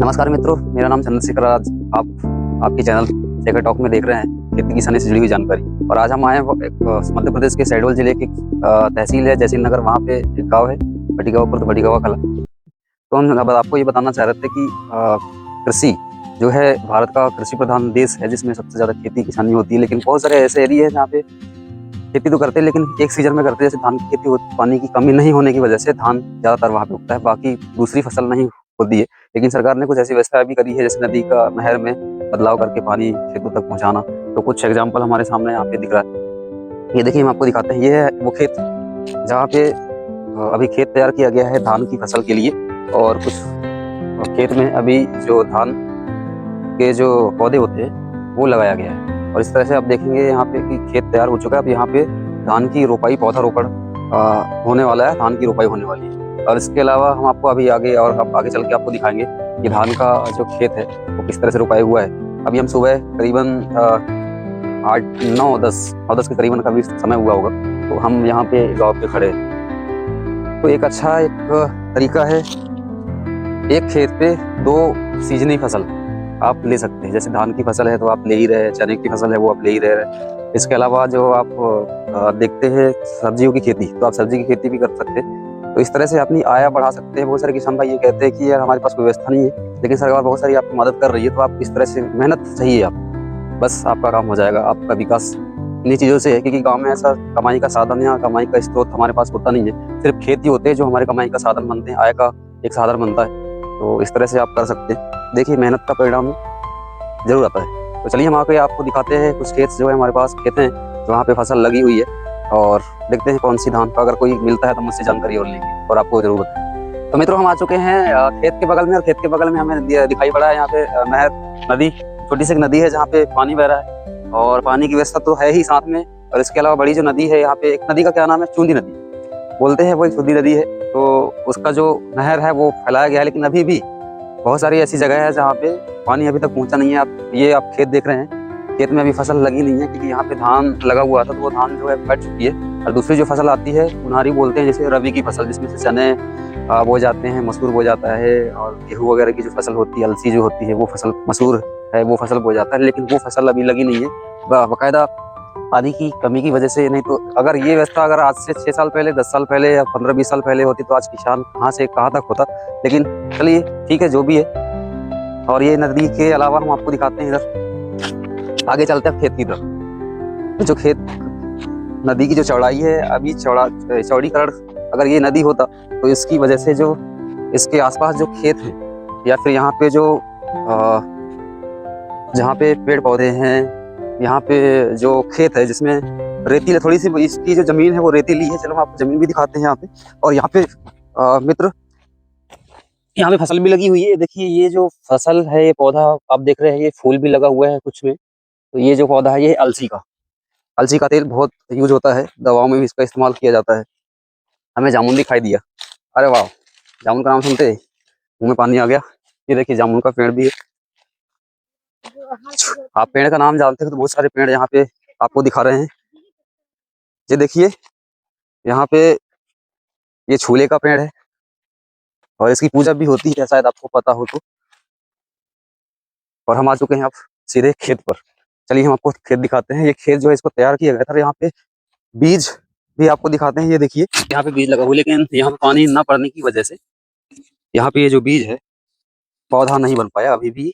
नमस्कार मित्रों, मेरा नाम चंद्रशेखर। आज आप आपके चैनल शेखर टॉक में देख रहे हैं खेती किसानी से जुड़ी हुई जानकारी। और आज हम आए हैं एक मध्य प्रदेश के शहडोल जिले की तहसील है जयसिंह नगर। वहाँ पे एक गांव है बटीगावा खुर्द बटीगावा कला। तो हम अब आपको ये बताना चाह रहे थे कि कृषि जो है भारत का कृषि प्रधान देश है, जिसमें सबसे ज़्यादा खेती किसानी होती है। लेकिन बहुत सारे ऐसे एरिया है जहाँ पे खेती तो करते हैं लेकिन एक सीजन में करते हैं। जैसे धान की खेती होती, पानी की कमी नहीं होने की वजह से धान ज़्यादातर वहाँ पे उगता है, बाकी दूसरी फसल नहीं होती है। लेकिन सरकार ने कुछ ऐसी व्यवस्था भी करी है, जैसे नदी का नहर में बदलाव करके पानी खेतों तक पहुँचाना। तो कुछ एग्जाम्पल हमारे सामने यहाँ पे दिख रहा है। ये देखिए, हम आपको दिखाते हैं। ये है वो खेत जहाँ पे अभी खेत तैयार किया गया है धान की फसल के लिए। और कुछ खेत में अभी जो धान के जो पौधे होते हैं वो लगाया गया है। और इस तरह से आप देखेंगे यहाँ पे कि खेत तैयार हो चुका है। अब यहाँ पे धान की रोपाई, पौधारोपण होने वाला है, धान की रोपाई होने वाली है। और इसके अलावा हम आपको अभी आगे आगे चल के आपको दिखाएंगे कि धान का जो खेत है वो किस तरह से रोपाई हुआ है। अभी हम सुबह करीबन 8, 9, 10 के करीबन का भी समय हुआ होगा। तो हम यहाँ पे गाँव पे खड़े हैं। तो एक अच्छा तरीका है, एक खेत पे 2 सीजनी फसल आप ले सकते हैं। जैसे धान की फसल है तो आप ले ही रहे, चने की फसल है वो आप ले ही रहे। इसके अलावा जो आप देखते हैं सब्जियों की खेती, तो आप सब्जी की खेती भी कर सकते हैं। तो इस तरह से अपनी आय बढ़ा सकते हैं। बहुत सारे किसान भाई ये कहते हैं कि यार हमारे पास कोई व्यवस्था नहीं है, लेकिन सरकार बहुत सारी आपकी मदद कर रही है। तो आप इस तरह से मेहनत चाहिए, आप बस आपका काम हो जाएगा। आपका विकास इन्हीं चीज़ों से है, क्योंकि गाँव में ऐसा कमाई का साधन या कमाई का स्रोत हमारे पास होता नहीं है। सिर्फ खेती होते हैं जो हमारे कमाई का साधन बनते हैं, आय का एक साधन बनता है। तो इस तरह से आप कर सकते हैं। देखिए, मेहनत का परिणाम जरूर आता है। तो चलिए हम आके आपको दिखाते हैं कुछ खेत जो है हमारे पास खेत हैं जहाँ पे फसल लगी हुई है, और देखते हैं कौन सी धान का। अगर कोई मिलता है तो मुझसे जानकारी और लेंगे और आपको जरूर बताएं। तो मित्रों, हम आ चुके हैं खेत के बगल में। और खेत के बगल में हमें दिखाई पड़ा है यहाँ पे नहर, नदी, छोटी सी नदी है जहाँ पे पानी बह रहा है। और पानी की व्यवस्था तो है ही साथ में। और इसके अलावा बड़ी जो नदी है यहाँ पे, एक नदी का क्या नाम है, चूंदी नदी बोलते हैं, वो एक चूंदी नदी है। तो उसका जो नहर है वो फैलाया गया है, लेकिन अभी भी बहुत सारी ऐसी जगह है जहाँ पे पानी अभी तक पहुँचा नहीं है। आप खेत देख रहे हैं, खेत में अभी फसल लगी नहीं है, क्योंकि यहाँ पे धान लगा हुआ था तो वो धान जो है कट चुकी है। और दूसरी जो फसल आती है उन्हारी बोलते हैं, जैसे रबी की फसल, जिसमें से चने बो जाते हैं, मसूर बो जाता है, और गेहूँ वगैरह की जो फसल होती है, अलसी जो होती है वो फसल, मसूर है वो फसल बो जाता है। लेकिन वो फसल अभी लगी नहीं है बाकायदा पानी की कमी की वजह से। नहीं तो अगर ये व्यवस्था अगर आज से 6 साल पहले, 10 साल पहले या 15-20 साल पहले होती तो आज किसान कहाँ से कहाँ तक होता। लेकिन चलिए ठीक है, जो भी है। और ये नदी के अलावा हम आपको दिखाते हैं, इधर आगे चलते हैं खेत की तरफ। जो खेत, नदी की जो चौड़ाई है, अभी चौड़ीकरण अगर ये नदी होता तो इसकी वजह से जो इसके आसपास जो खेत है, या फिर यहाँ पे जो जहाँ पे पेड़ पौधे हैं, यहाँ पे जो खेत है जिसमें रेतीली थोड़ी सी, इसकी जो जमीन है वो रेतीली है। चलो हम आपको जमीन भी दिखाते हैं यहाँ पे। और यहाँ पे मित्र, यहाँ पे फसल भी लगी हुई है। देखिए, ये जो फसल है, ये पौधा आप देख रहे हैं, ये फूल भी लगा हुआ है कुछ में। तो ये जो पौधा है ये अलसी का तेल बहुत यूज होता है, दवाओं में भी इसका इस्तेमाल किया जाता है। हमें जामुन दिखाई दिया, अरे वाह, जामुन का नाम सुनते ही मुंह में पानी आ गया। ये देखिए, जामुन का पेड़ भी है। आप पेड़ का नाम जानते हो तो बहुत सारे पेड़ यहाँ पे आपको दिखा रहे हैं। ये देखिए, यहाँ पे ये छूले का पेड़ है और इसकी पूजा भी होती है, शायद आपको पता हो तो। और हम आ चुके हैं अब सीधे खेत पर। चलिए हम आपको खेत दिखाते हैं। ये खेत जो है इसको तैयार किया गया था। यहाँ पे बीज भी आपको दिखाते हैं। ये देखिए, यहाँ पे बीज लगा हुआ, लेकिन यहाँ पे पानी ना पड़ने की वजह से यहाँ पे ये जो बीज है पौधा नहीं बन पाया अभी भी।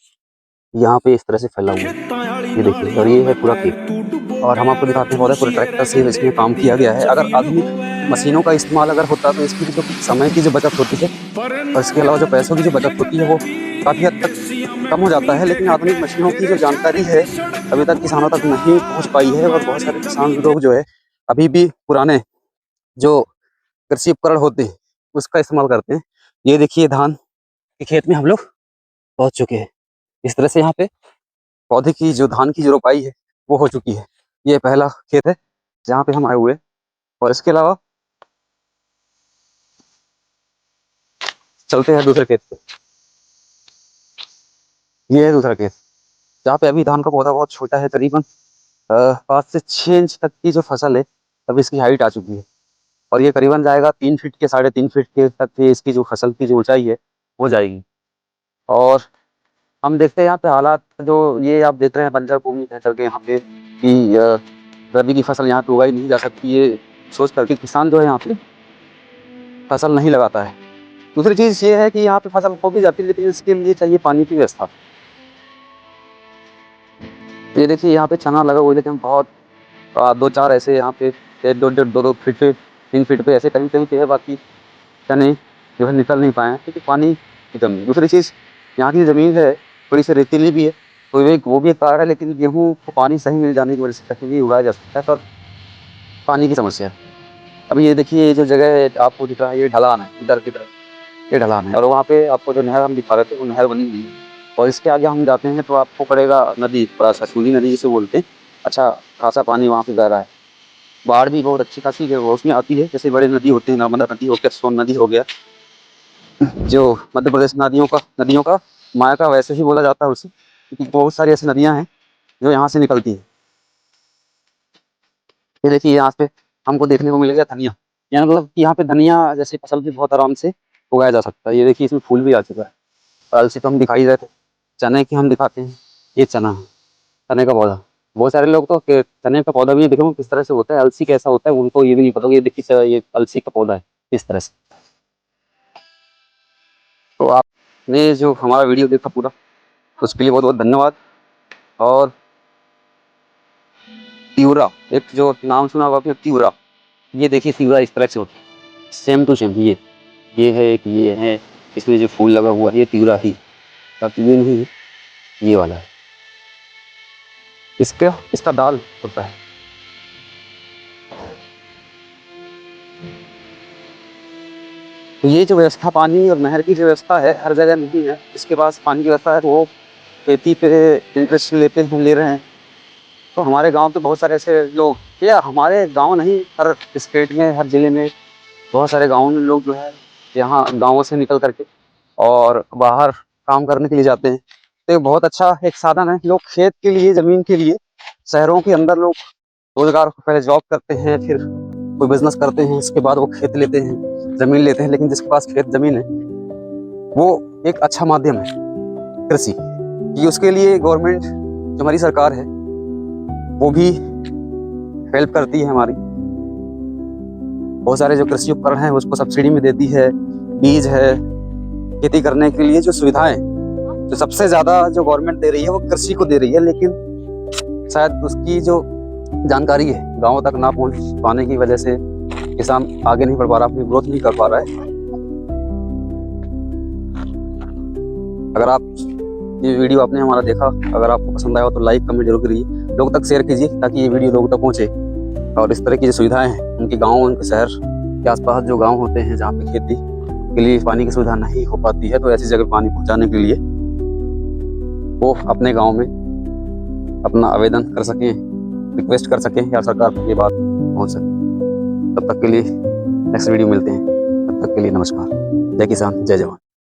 यहाँ पे इस तरह से फैला हुआ है, ये देखिए। और ये है पूरा खेत। और हम आपको दिखाते हैं पौधा पूरे ट्रैक्टर से इसमें काम किया गया है। अगर आधुनिक मशीनों का इस्तेमाल अगर होता तो इसकी जो समय की जो बचत होती है, और इसके अलावा जो पैसों की जो बचत होती है, वो काफी हद तक कम हो जाता है। लेकिन आधुनिक मशीनों की जो जानकारी है अभी तक किसानों तक नहीं पहुंच पाई है। और बहुत सारे किसान लोग जो है अभी भी पुराने जो कृषि उपकरण होते हैं उसका इस्तेमाल करते हैं। ये देखिए, धान के खेत में हम लोग पहुंच चुके हैं। इस तरह से यहाँ पे पौधे की जो धान की जो रोपाई है वो हो चुकी है। ये पहला खेत है जहाँ पे हम आए हुए हैं। और इसके अलावा चलते हैं दूसरे खेत पे। ये है दूसरा खेत जहाँ पे अभी धान का पौधा बहुत छोटा है, करीबन 5 से 6 इंच तक की जो फसल है तब इसकी हाइट आ चुकी है। और ये करीबन जाएगा 3 फीट के, 3.5 फीट के तक की इसकी जो फसल की जो ऊंचाई है वो जाएगी। और हम देखते हैं यहाँ पे हालात जो ये आप देख रहे हैं बंजर भूमि है चल के यहाँ पे कि रबी की फसल यहाँ पे उगाई नहीं जा सकती, ये सोच करके किसान जो है यहाँ पे फसल नहीं लगाता है। दूसरी चीज़ ये है कि यहाँ पे फसल हो भी जाती है लेकिन इसके लिए चाहिए पानी की व्यवस्था। ये देखिए यहाँ पे चना लगा हुआ है लेकिन बहुत 2-4 ऐसे यहाँ पे 1-2 फीट 3 फीट पे ऐसे कहीं कहीं पे है, बाकी चने जो है निकल नहीं पाए हैं क्योंकि पानी की कमी। दूसरी चीज़ यहाँ की ज़मीन है थोड़ी सी रेतीली भी है, तो वो भी एक कारण है, लेकिन गेहूँ को पानी सही मिल जाने की वजह से कहीं भी उगाया जा सकता है, पर पानी की समस्या है। अभी ये देखिए ये जो जगह है आपको दिख रहा है ये ढलान है, इधर की तरफ ये ढलान है और वहाँ पे आपको जो नहर हम दिखा रहे थे वो नहर बनी हुई है। और इसके आगे हम जाते हैं तो आपको पड़ेगा नदी, थोड़ा सा सूली नदी जिसे बोलते हैं। अच्छा खासा पानी वहाँ पे बह रहा है, बाढ़ भी बहुत अच्छी खासी है उसमें आती है। जैसे बड़े नदी होते हैं, नर्मदा नदी हो गया, सोन नदी हो गया, जो मध्य प्रदेश नदियों का मायका वैसे ही बोला जाता है उसे, क्योंकि बहुत सारी ऐसी नदियाँ हैं जो यहाँ से निकलती है। ये देखिए यहाँ पे हमको देखने को मिलेगा धनिया, यानी मतलब कि यहाँ पे धनिया जैसे फसल भी बहुत आराम से उगाया जा सकता है। ये देखिए इसमें फूल भी आ चुका है। अलसी तो हम दिखाई रहे थे, चने की हम दिखाते हैं। ये चना है, चने का पौधा। बहुत सारे लोग तो चने का पौधा भी नहीं देखे किस तरह से होता है, अलसी कैसा होता है उनको ये भी नहीं पता। ये देखिए ये अलसी का पौधा है इस तरह से। तो आपने जो हमारा वीडियो देखा पूरा उसके लिए बहुत बहुत धन्यवाद। और तिउरा, एक जो नाम सुना होगा आपने तिउरा, ये देखिए तिउरा इस तरह से होता है सेम टू सेम। ये है एक, ये है इसमें जो फूल लगा हुआ है ये तिउरा ही, ये नहीं है, ये वाला है। इसका दाल होता है। तो ये जो व्यवस्था पानी और नहर की जो व्यवस्था है हर जगह नहीं है, इसके पास पानी की व्यवस्था है वो खेती पे इंटरेस्ट ले रहे हैं। तो हमारे गांव पे बहुत सारे ऐसे लोग, या हमारे गांव नहीं हर स्टेट में हर जिले में बहुत सारे गाँव में लोग जो है यहाँ गाँवों से निकल करके और बाहर काम करने के लिए जाते हैं। तो ये बहुत अच्छा एक साधन है। लोग खेत के लिए, जमीन के लिए शहरों के अंदर लोग रोजगार को पहले जॉब करते हैं, फिर कोई बिजनेस करते हैं, इसके बाद वो खेत लेते हैं, जमीन लेते हैं। लेकिन जिसके पास खेत जमीन है वो एक अच्छा माध्यम है कृषि कि उसके लिए गवर्नमेंट जो हमारी सरकार है वो भी हेल्प करती है हमारी। बहुत सारे जो कृषि उपकरण हैं उसको सब्सिडी में देती है, बीज है, खेती करने के लिए जो सुविधाएं जो सबसे ज्यादा जो गवर्नमेंट दे रही है वो कृषि को दे रही है। लेकिन शायद उसकी जो जानकारी है गाँव तक ना पहुंच पाने की वजह से किसान आगे नहीं बढ़ पा रहा, अपनी ग्रोथ नहीं कर पा रहा है। अगर आप ये वीडियो आपने हमारा देखा, अगर आपको पसंद आया हो तो लाइक कमेंट जरूर करिए, लोग तक शेयर कीजिए ताकि ये वीडियो लोगों तक पहुंचे। और इस तरह की जो सुविधाएं हैं उनके गाँव, उनके शहर के आसपास जो गाँव होते हैं जहाँ पे खेती के लिए पानी की सुविधा नहीं हो पाती है, तो ऐसी जगह पानी पहुँचाने के लिए वो अपने गाँव में अपना आवेदन कर सकें, रिक्वेस्ट कर सकें या सरकार तक ये बात पहुँच सके। तब तक के लिए नेक्स्ट वीडियो मिलते हैं, तब तक के लिए नमस्कार। जय किसान, जय जवान।